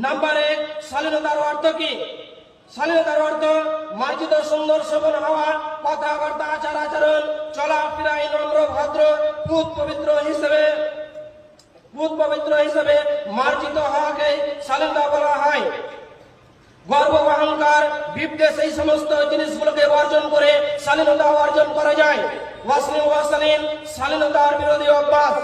Number 1, শালীনতার অর্থ কি? শালীনতার অর্থ মার্জিত, সুন্দর, শোভন হওয়া, কথাবার্তা, আচার আচরণ, চলাফেরায় নম্র, ভদ্র, পুত পবিত্র হিসেবে মার্জিত হওয়াকে শালীনতা বলা হয়। গর্ব, অহংকার, বিদ্বেষ, এই সমস্ত জিনিসগুলোকে বর্জন করে শালীনতা অর্জন করা যায়। ওয়াসলিন শালীনতার বিরোধী অভ্যাস।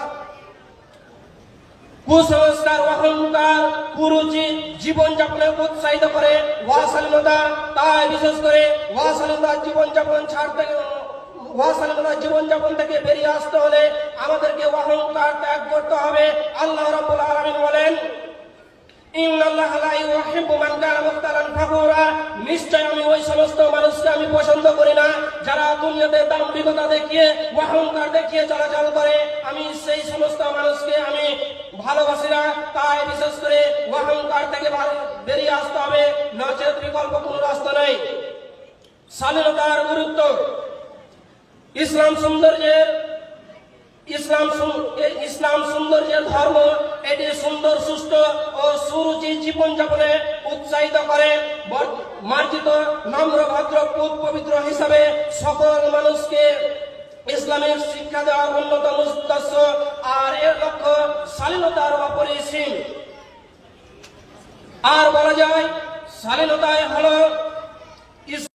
কুসংস্কার, অহংকার, কুরুচি জীবনযাপনে উৎসাহিত করে অশালীনতা। তাই বিশেষ করে অশালীনতার জীবনযাপন থেকে বেরিয়ে আসতে হলে আমাদেরকে অহংকার ত্যাগ করতে হবে। আল্লাহ রাব্বুল আলামিন বলেন, ইন্নাল্লাহা লা ইউহিব্বু মান কানা মুখতালান ফাখুরা, নিশ্চয় আমি ওই সমস্ত মানুষকে আমি পছন্দ করি না যারা দুনিয়াতে দাম্ভিকতা দেখিয়ে, অহংকার দেখিয়ে চলাচল করে। আমি সেই সমস্ত মানুষকে আমি ভালোবাসি না। তাই বিশেষ করে অহংকার থেকে বেরিয়ে আসতে হবে, নচেত বিকল্প কোনো রাস্তা নেই। শালীনতার গুরুত্ব। ইসলাম সৌন্দর্যের ধর্ম। এটি সুন্দর, সুস্থ ও সুরুচি জীবনযাপনে উৎসাহিত করে। মার্জিত, নম্র, ভদ্র, পুত পবিত্র হিসাবে সকল মানুষকে ইসলামের শিক্ষা দেওয়ার অন্যতম উদ্দেশ্য। আর এর লক্ষ্য শালীনতার অপরিসীম। আর বলা যায় শালীনতায় হলো